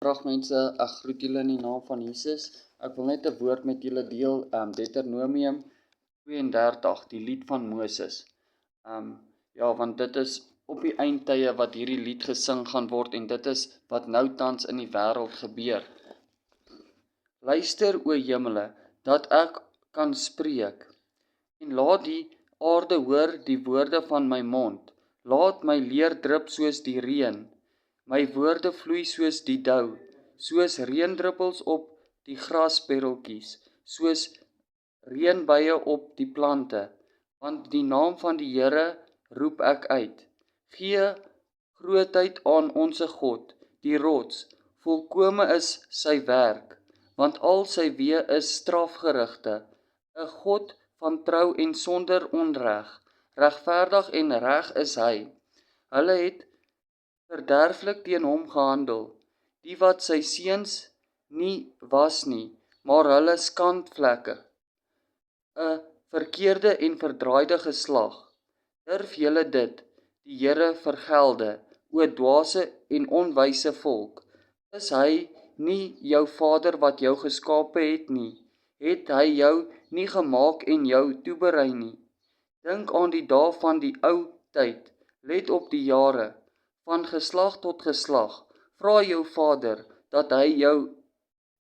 Dag mense, ek groet julle in die naam van Jesus. Ek wil net 'n woord met julle deel, Deuteronomium 32, die lied van Moses. Ja, want dit is op die eindtye wat hierdie lied gesing gaan word en dit is wat nou tans in die wêreld gebeur. Luister o hemele, dat ek kan spreek en laat die aarde hoor die woorde van my mond. Laat my leer drup soos die reën, my woorde vloei soos die dou, soos reendruppels op die grasperreltjies, soos reënbuie op die plante, want die naam van die Here roep ek uit. Gee grootheid aan onsse God, die rots, volkome is sy werk, want al sy weë is strafgerigte, 'n God van trou en sonder onreg, regverdig en reg is hy. Hulle het verderflik teen hom gehandel, die wat sy seuns nie was nie, maar hulle skandvlekke, 'n verkeerde en verdraaide geslag. Durf julle dit, die Here vergelde, o dwaase en onwyse volk? Is hy nie jou Vader wat jou geskape het nie? Het hy jou nie gemaak en jou toeberei nie? Dink aan die dae van die ou tyd, let op die jare, van geslag tot geslag. Vra jou Vader, dat hy jou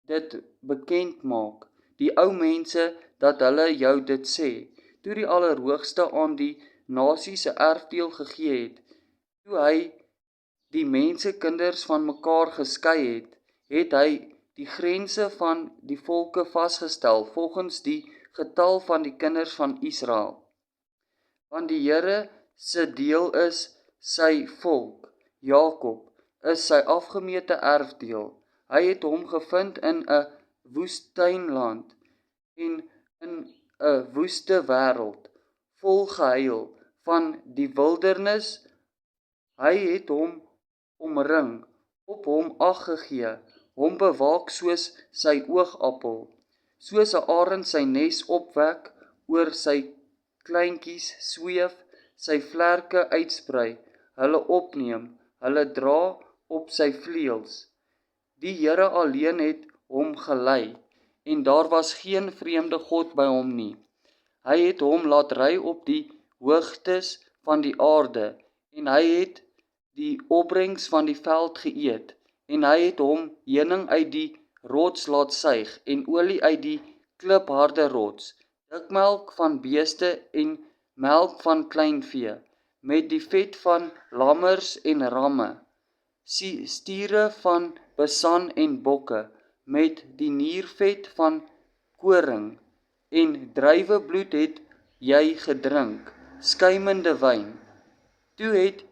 dit bekend maak. Die ou mense, dat hulle jou dit sê. Toe die Allerhoogste aan die nasies 'n erfdeel gegee het, toe hy die mensekinders van mekaar geskei het, het hy die grense van die volke vasgestel volgens die getal van die kinders van Israel. Want die Here se deel is sy volk, Jakob is sy afgemete erfdeel. Hy het hom gevind in 'n woestynland en in 'n woeste wêreld, vol gehuil van die wildernis. Hy het hom omring, op hom ag gegee, hom bewaak soos sy oogappel, soos 'n arend sy nes opwek, oor sy kleintjies sweef, sy vlerke uitsprei, hulle opneem, hulle dra op sy vleuels. Die Here alleen het hom gelei, en daar was geen vreemde god by hom nie. Hy het hom laat ry op die hoogtes van die aarde, en hy het die opbrengs van die veld geëet, en hy het hom heuning uit die rots laat suig, en olie uit die klipharde rots, dikmelk van beeste en melk van kleinvee, met die vet van lammers en ramme, stiere van Basan en bokke, met die niervet van koring, en druiwebloed het jy gedrink, skuimende wyn. Toe het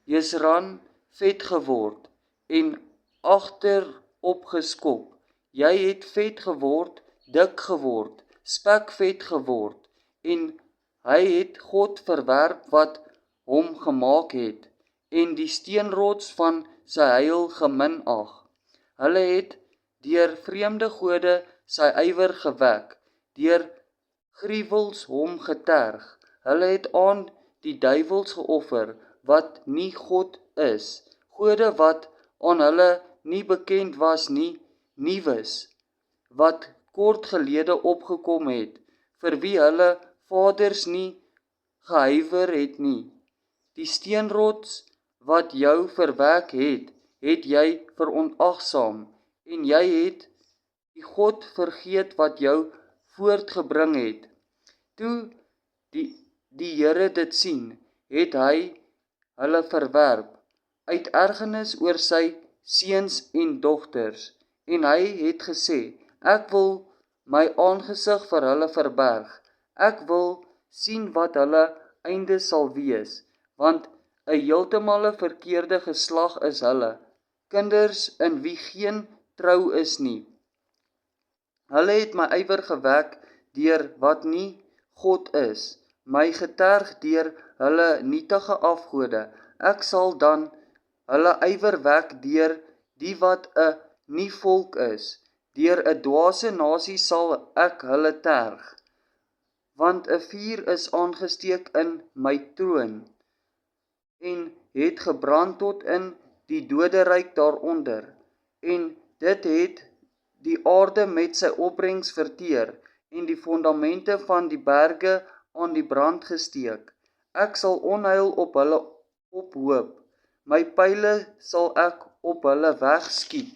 Jesran vet geword en agterop geskop. Jy het vet geword, dik geword, spekvet geword, en hy het God verwerp wat hom gemaak het, en die steenrots van sy heil geminag. Hulle het deur vreemde gode sy ywer gewek, deur gruwels hom geterg. Hulle het aan die duiwels geoffer, wat nie God is, gode wat aan hulle nie bekend was nie, nuus, wat kort gelede opgekom het, vir wie hulle vaders nie gehuiwer het nie. Die steenrots wat jou verwek het, het jy verontagsaam, en jy het die God vergeet wat jou voortgebring het. Toe die Here dit sien, het hy hulle verwerp, uit ergernis oor sy seuns en dogters, en hy het gesê, ek wil my aangesig vir hulle verberg, ek wil sien wat hulle einde sal wees, want 'n heeltemal verkeerde geslag is hulle, kinders in wie geen trou is nie. Hulle het my ywer gewek deur wat nie God is, my geterg deur hulle nietige afgode. Ek sal dan hulle ywer wek deur die wat 'n nie volk is, deur 'n dwaase nasie sal ek hulle terg. Want 'n vuur is aangesteek in my troon, en het gebrand tot in die doderyk daaronder. en dit het die aarde met sy opbrengs verteer, en die fondamente van die berge aan die brand gesteek. Ek sal onheil op hulle ophoop, my pyle sal ek op hulle wegskiet.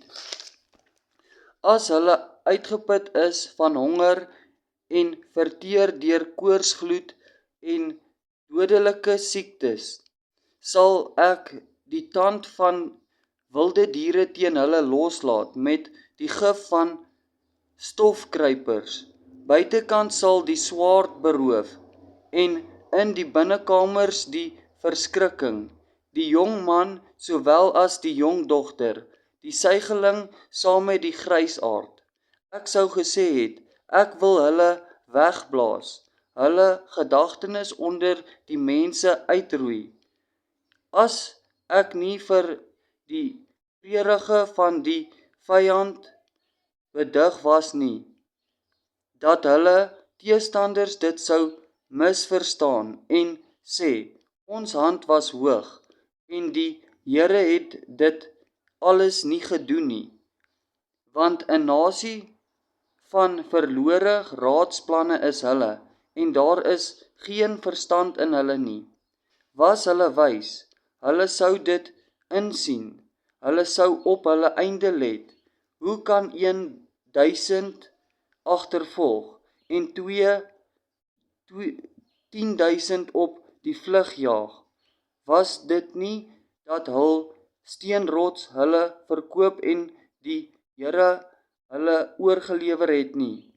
As hulle uitgeput is van honger en verteer deur koorsgloed en dodelike siektes, sal ek die tand van wilde diere teen hulle loslaat met die gif van stofkruipers. Buitekant sal die swaard beroof en in die binnekamers die verskrikking, die jong man sowel as die jong dogter, die suigeling saam met die grysaard. Ek sou gesê het, ek wil hulle wegblaas, hulle gedagtenis onder die mense uitroei. As ek nie vir die treurige van die vyand bedig was nie, dat hulle teestanders dit sou misverstaan en sê, ons hand was hoog en die Here het dit alles nie gedoen nie. Want 'n nasie van verlore raadsplanne is hulle, en daar is geen verstand in hulle nie. Was hulle wys, hulle sou dit insien, hulle sou op hulle einde let. Hoe kan 1000 agtervolg en 10.000 op die vlug jaag? Was dit nie dat hul steenrots hulle verkoop en die Here hulle oorgelewer het nie?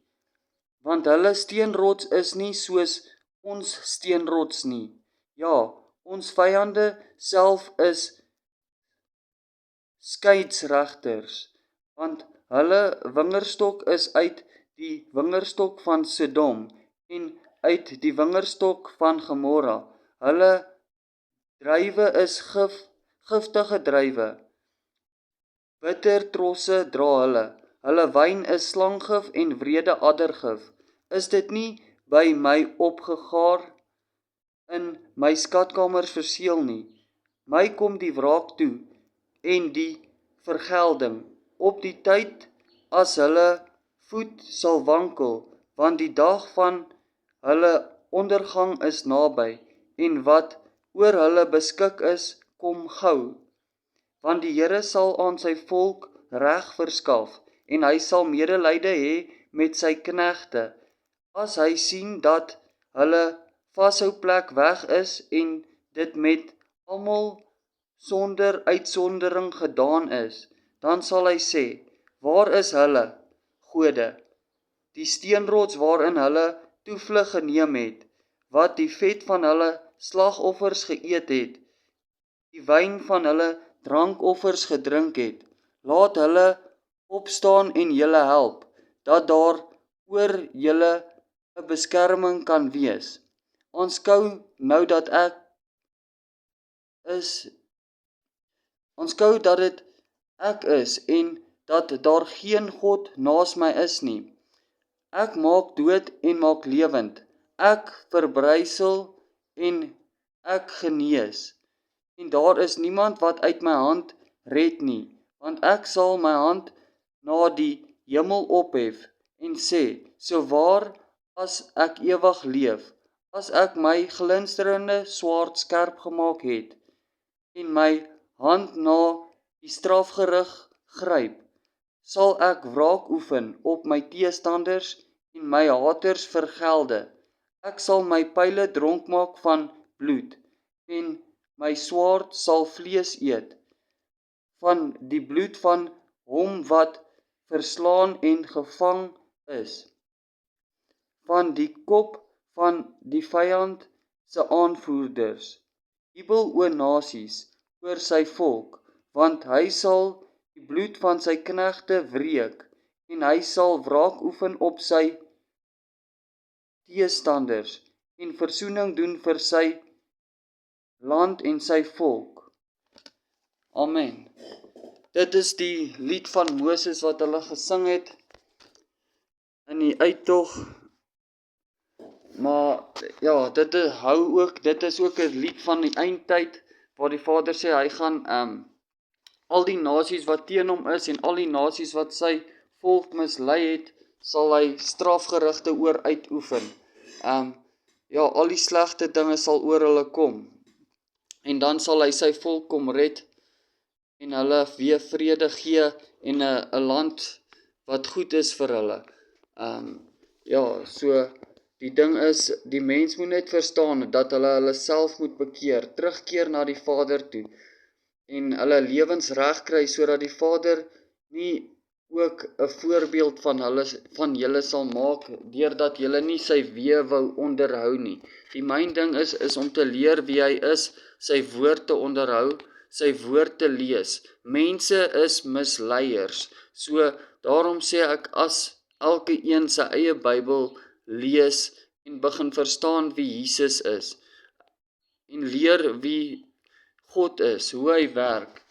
Want hulle steenrots is nie soos ons steenrots nie. Ja, ons vyande self is skeidsregters, want hulle wingerstok is uit die wingerstok van Sodom en uit die wingerstok van Gomorra. Hulle druiwe is giftige druiwe, bitter trosse dra hulle. Hulle wyn is slanggif en wrede addergif. Is dit nie by my opgegaar, in my skatkamers verseël nie? My kom die wraak toe en die vergelding op die tyd as hulle voet sal wankel, want die dag van hulle ondergang is naby, en wat oor hulle beskik is, kom gou. Want die Here sal aan sy volk reg verskaf, en hy sal medelyde hê met sy knegte, as hy sien dat hulle vashouplek weg is, en dit met almal sonder uitsondering gedaan is, dan sal hy sê, waar is hulle, gode, die steenrots waarin hulle toevlug geneem het, wat die vet van hulle slagoffers geëet het, die wyn van hulle drankoffers gedrink het. Laat hulle opstaan en julle help, dat daar oor julle 'n beskerming kan wees. Aanskou nou dat dit ek is en dat daar geen God naas my is nie. Ek maak dood en maak lewend. Ek verbrysel en ek genees. En daar is niemand wat uit my hand red nie, want ek sal my hand na die hemel ophef en sê, so waar as ek ewig leef, as ek my glinsterende swaard skerp gemaak het, en my hand na die strafgerig gryp, sal ek wraak oefen op my teestanders en my haters vergelde. Ek sal my pyle dronk maak van bloed, en my swaard sal vlees eet, van die bloed van hom wat verslaan en gevang is, van die kop van die vyand se aanvoerders. Jubel o nasies oor sy volk, want hy sal die bloed van sy knegte wreek, en hy sal wraak oefen op sy teestanders, en versoening doen vir sy land en sy volk. Amen. Dit is die lied van Moses wat hulle gesing het in die uittog. Maar ja, dit is ook 'n lied van die eindtyd waar die Vader sê hy gaan al die nasies wat teen hom is en al die nasies wat sy volk mislei het, sal hy strafgerigte oor uitoefen. Ja, al die slegte dinge sal oor hulle kom. En dan sal hy sy volk kom red en hulle weer vrede gee en 'n land wat goed is vir hulle. Ja, so die ding is, die mens moet net verstaan dat hulle self moet bekeer, terugkeer na die Vader toe en hulle lewens reg kry sodat die Vader nie ook 'n voorbeeld van julle sal maak deurdat julle nie sy weë wou onderhou nie. Die myn ding is om te leer wie hy is, sy woord te onderhou, sy woord te lees. Mense is misleiers. So daarom sê ek, as elke een sy eie Bybel lees en begin verstaan wie Jesus is en leer wie God is, hoe hy werk,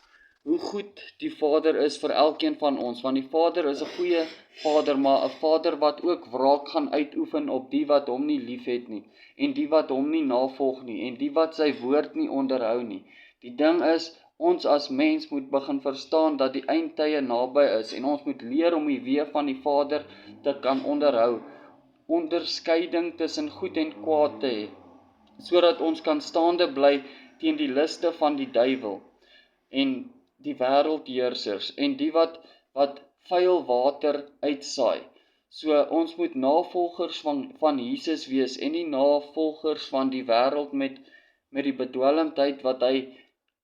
hoe goed die Vader is vir elkeen van ons, want die Vader is 'n goeie Vader, maar 'n Vader wat ook wraak gaan uitoefen op die wat hom nie liefhet nie, en die wat hom nie navolg nie, en die wat sy woord nie onderhou nie. Die ding is, ons as mens moet begin verstaan dat die eindtye naby is, en ons moet leer om die weë van die Vader te kan onderhou, onderskeiding tussen goed en kwaad te hê, sodat ons kan staande bly teen die liste van die duiwel en die wêreldheersers en die wat vuil water uitsaai. So ons moet navolgers van Jesus wees en nie navolgers van die wêreld met die bedwelmdheid wat hy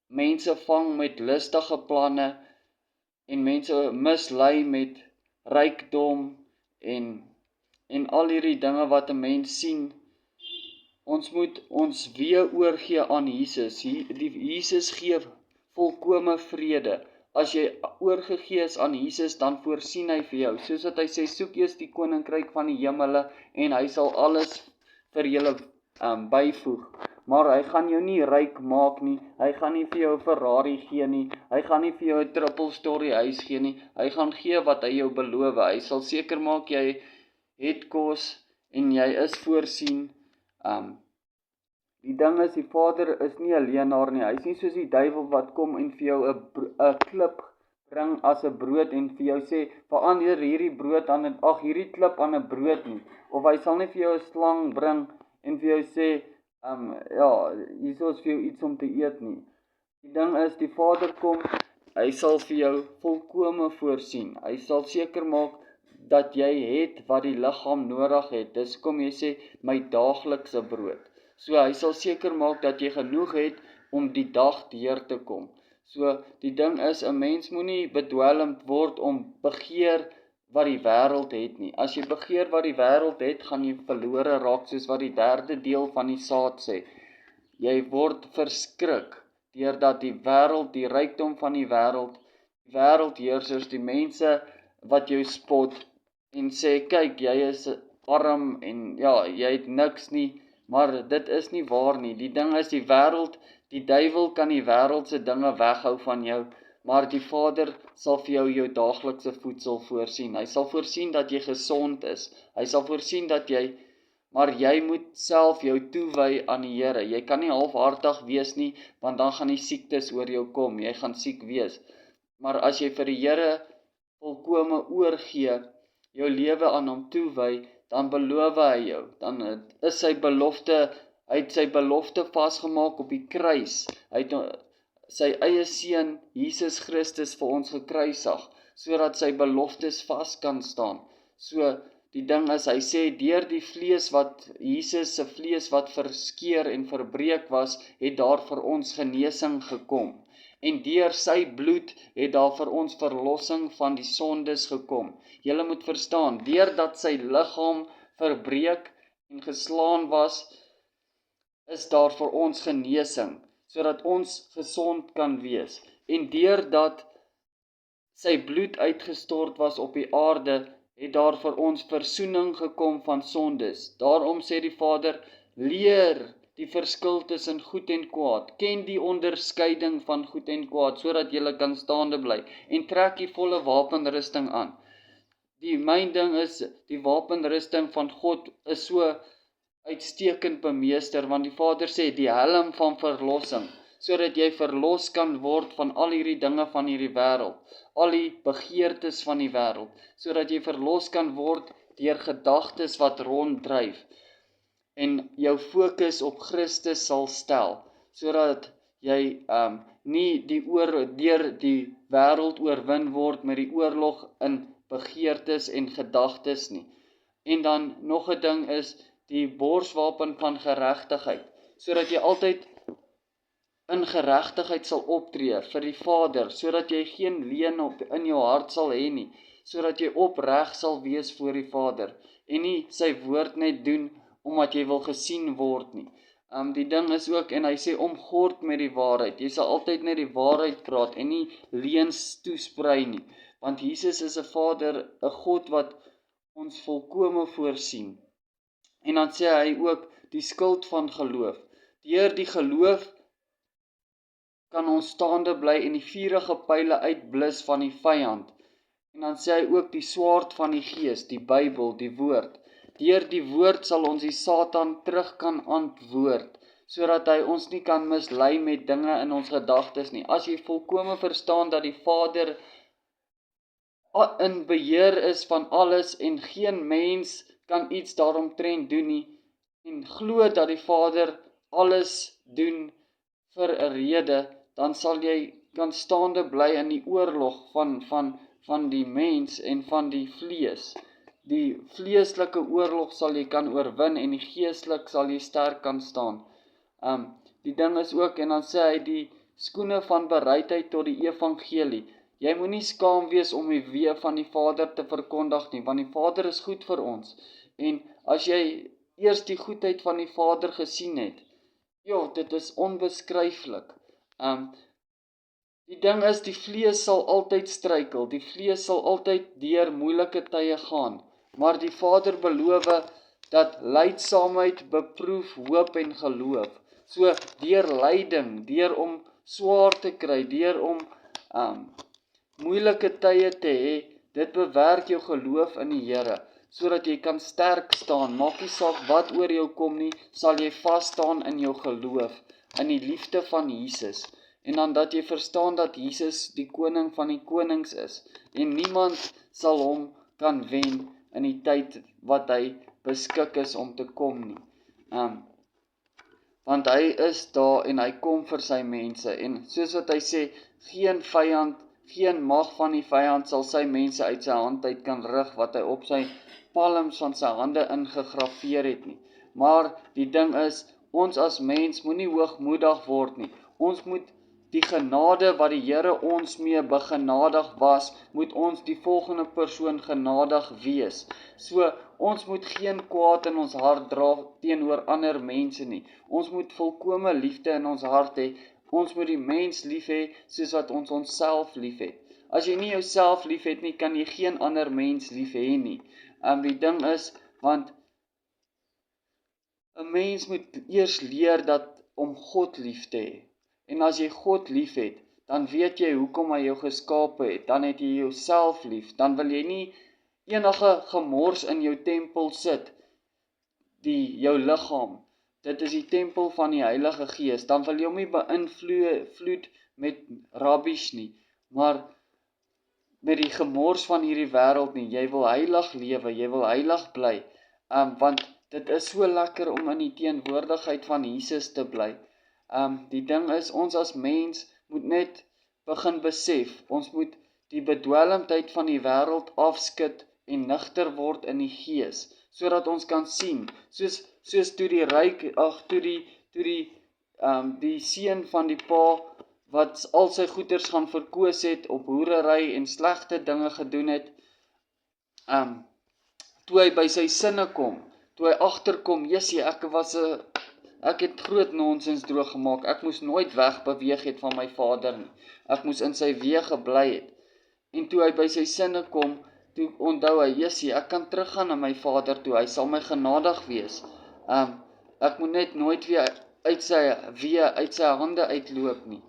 mense vang met listige planne en mense mislei met rykdom en al hierdie dinge wat 'n mens sien. Ons moet ons weer oorgee aan Jesus. Jesus gee volkome vrede. As jy oorgegee is aan Jesus, dan voorsien hy vir jou. Soos wat hy sê, soek eers die koninkryk van die hemele en hy sal alles vir julle byvoeg. Maar hy gaan jou nie ryk maak nie. Hy gaan nie vir jou 'n Ferrari gee nie. Hy gaan nie vir jou 'n triple story huis gee nie. Hy gaan gee wat hy jou beloof. Hy sal seker maak jy het kos en jy is voorsien. Die ding is, die Vader is nie 'n leenaar nie. Hy is nie soos die duiwel wat kom en vir jou 'n klip bring as 'n brood en vir jou sê, verander hierdie klip aan 'n brood nie. Of hy sal nie vir jou 'n slang bring en vir jou sê, ja, hier is vir jou iets om te eet nie. Die ding is, die Vader kom, hy sal vir jou volkome voorsien. Hy sal seker maak dat jy het wat die liggaam nodig het. Dis kom jy sê, my daaglikse brood. So hy sal seker maak dat jy genoeg het om die dag deur te kom. So die ding is, 'n mens moenie bedwelmd word om begeer wat die wêreld het nie. As jy begeer wat die wêreld het, gaan jy verlore raak, soos wat die 3de deel van die saad sê. Jy word verskrik deurdat die wêreld, die rykdom van die wêreldheersers, die mense wat jou spot en sê, kyk, jy is arm en ja, jy het niks nie. Maar dit is nie waar nie. Die ding is, die duiwel kan die wêreldse dinge weghou van jou, maar die Vader sal vir jou daaglikse voedsel voorsien. Hy sal voorsien dat jy gesond is. Hy sal voorsien dat maar jy moet self jou toewy aan die Here. Jy kan nie halfhartig wees nie, want dan gaan die siektes oor jou kom. Jy gaan siek wees. Maar as jy vir die Here volkome oorgee, jou lewe aan hom toewy, dan beloof hy jou, dan is hy het sy belofte vasgemaak op die kruis, hy het sy eie seun, Jesus Christus, vir ons gekruisig, sodat sy beloftes vas kan staan. So, die ding is, hy sê, deur die vlees Jesus se vlees wat verskeur en verbreek was, het daar vir ons genesing gekom. En deur sy bloed het daar vir ons verlossing van die sondes gekom. Julle moet verstaan, deurdat sy liggaam verbreek en geslaan was, is daar vir ons genesing, sodat ons gesond kan wees. En deurdat sy bloed uitgestort was op die aarde, het daar vir ons versoening gekom van sondes. Daarom sê die Vader, leer die verskil tussen goed en kwaad, ken die onderskeiding van goed en kwaad, sodat jy kan staande bly, en trek die volle wapenrusting aan. Die myn ding is, die wapenrusting van God is so uitstekend bemeester, want die Vader sê, die helm van verlossing, sodat jy verlos kan word van al hierdie dinge van hierdie wêreld, al die begeertes van die wêreld, sodat jy verlos kan word deur gedagtes wat ronddryf en jou fokus op Christus sal stel, sodat jy nie deur die wêreld oorwin word met die oorlog in begeertes en gedagtes nie. En dan nog 'n ding is die borswapen van geregtigheid, sodat jy altyd in geregtigheid sal optree vir die Vader, sodat jy geen leuen in jou hart sal hê nie, sodat jy opreg sal wees voor die Vader, en nie sy woord net doen, omdat jy wil gesien word nie. Die ding is ook, en hy sê, omgord met die waarheid, jy sal altyd net die waarheid praat, en nie leuns toesprei nie, want Jesus is 'n Vader, 'n God wat ons volkome voorsien. En dan sê hy ook, die skild van geloof, deur die geloof kan ons staande bly en die vurige pyle uitblus van die vyand. En dan sê hy ook die swaard van die Gees, die Bybel, die woord. Deur die woord sal ons die Satan terug kan antwoord, sodat hy ons nie kan mislei met dinge in ons gedagtes nie. As jy volkome verstaan dat die Vader in beheer is van alles en geen mens kan iets daaromtrent doen nie, en glo dat die Vader alles doen vir 'n rede, dan sal jy kan staande bly in die oorlog van die mens en van die vlees. Die vleeslike oorlog sal jy kan oorwin en die geestelik sal jy sterk kan staan. Die ding is ook, en dan sê hy die skoene van bereidheid tot die evangelie. Jy moenie skaam wees om die weë van die Vader te verkondig nie, want die Vader is goed vir ons. En as jy eers die goedheid van die Vader gesien het, dit is onbeskryflik. Die ding is, die vlees sal altyd struikel, die vlees sal altyd deur moeilike tye gaan, maar die Vader beloof dat lydsaamheid beproef hoop en geloof. So deur lyding, deur om swaar te kry, deur om moeilike tye te hê, dit bewerk jou geloof in die Here, sodat jy kan sterk staan. Maak nie saak wat oor jou kom nie, sal jy vas staan in jou geloof, in die liefde van Jesus. En dan dat jy verstaan dat Jesus die koning van die konings is, en niemand sal hom kan wen in die tyd wat hy beskik is om te kom nie. Want hy is daar en hy kom vir sy mense, en soos wat hy sê, geen vyand, geen mag van die vyand sal sy mense uit sy hand uit kan rig, wat hy op sy palms van sy hande ingegraveer het nie. Maar die ding is, ons as mens moenie hoogmoedig word nie. Ons moet die genade wat die Here ons mee begenadig was, moet ons die volgende persoon genadig wees. So, ons moet geen kwaad in ons hart dra teenoor ander mense nie. Ons moet volkome liefde in ons hart hê. Ons moet die mens lief hê soos wat ons onsself lief het. As jy nie jouself lief het nie, kan jy geen ander mens lief hê nie. Die ding is, want 'n mens moet eers leer om God lief te hê. En as jy God lief het, dan weet jy hoekom hy jou geskape het. Dan het jy jouself lief. Dan wil jy nie enige gemors in jou tempel sit, jou liggaam. Dit is die tempel van die Heilige Gees. Dan wil jy hom nie beïnvloed met rubbish nie, maar met die gemors van hierdie wêreld nie. Jy wil heilig lewe, jy wil heilig bly, want dit is so lekker om in die teenwoordigheid van Jesus te bly. Die ding is, ons as mens moet net begin besef, ons moet die bedwelmdheid van die wêreld afskud en nigter word in die Gees, sodat ons kan sien, soos toe die seun van die pa, wat al sy goeders gaan verkoos het, op hoerery en slegte dinge gedoen het, toe hy by sy sinne kom, toe hy agterkom, Jessie, ek het groot nonsens droog gemaak, ek moes nooit wegbeweeg het van my vader nie, ek moes in sy weë gebly het, en toe hy by sy sinne kom, toe onthou hy, Jessie, ek kan teruggaan na my vader toe, hy sal my genadig wees, ek moet net nooit weer uit sy hande uitloop nie,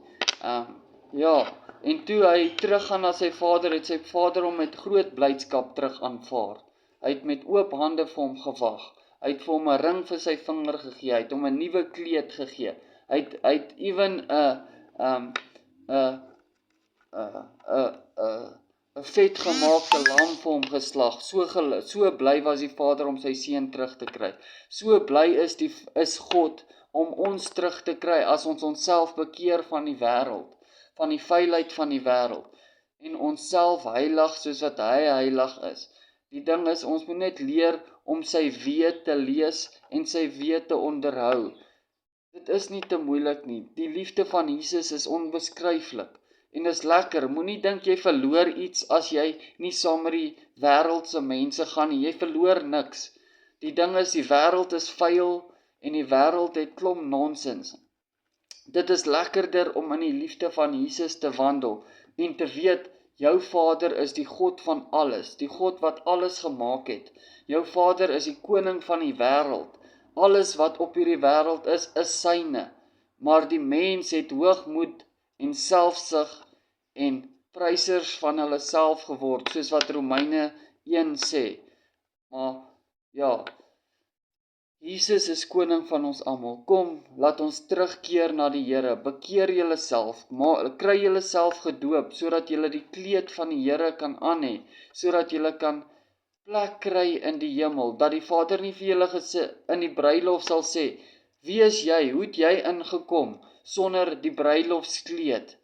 en toe hy teruggaan na sy vader, het sy vader hom met groot blydskap terug aanvaar, hy het met oop hande vir hom gewag, hy het vir hom 'n ring vir sy vinger gegee, hy het hom 'n nuwe kleed gegee, hy het ewen 'n 'n 'n vetgemaakte lam vir hom geslag. So bly was die Vader om sy seun terug te kry. So bly is God om ons terug te kry as ons onsself bekeer van die wêreld, van die vuilheid van die wêreld en onsself heilig soos wat hy heilig is. Die ding is, ons moet net leer om sy weë te lees en sy weë te onderhou. Dit is nie te moeilik nie. Die liefde van Jesus is onbeskryflik en is lekker. Moenie dink jy verloor iets as jy nie saam met die wêreldse mense gaan nie. Jy verloor niks. Die ding is, die wêreld is vuil en die wêreld het klomp nonsens. Dit is lekkerder om in die liefde van Jesus te wandel en te weet, jou Vader is die God van alles, die God wat alles gemaak het. Jou Vader is die koning van die wêreld. Alles wat op hierdie wêreld is syne. Maar die mens het hoogmoed en selfsug en prysers van hulle self geword, soos wat Romeine 1 sê. Maar ja, Jesus is koning van ons almal. Kom, laat ons terugkeer na die Here. Bekeer julleself, kry julleself gedoop sodat julle die kleed van die Here kan aan hê, sodat julle kan plek kry in die hemel, dat die Vader nie vir julle in die bruilof sal sê, wie is jy, hoe het jy ingekom sonder die bruilofskleed?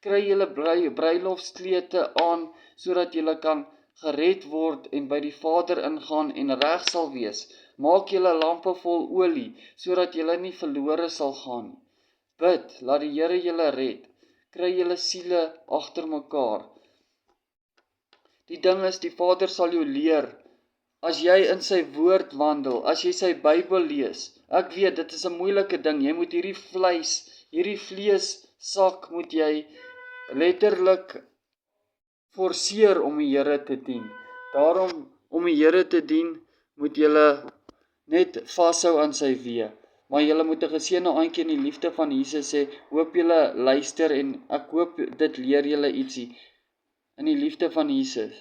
Kry julle bruilofsklede aan sodat julle kan gered word en by die Vader ingaan en reg sal wees. Maak julle lampe vol olie, sodat julle nie verlore sal gaan. Bid, laat die Here julle red. Kry julle siele agter mekaar. Die ding is, die Vader sal jou leer, as jy in sy woord wandel, as jy sy Bybel lees. Ek weet, dit is 'n moeilike ding. Jy moet hierdie vleessak moet jy letterlik forceer om die Here te dien. Daarom, om die Here te dien, moet julle net vashou aan sy weë. Maar julle moet 'n geseënde aandjie in die liefde van Jesus sê. Hoop julle luister en ek hoop dit leer julle ietsie in die liefde van Jesus.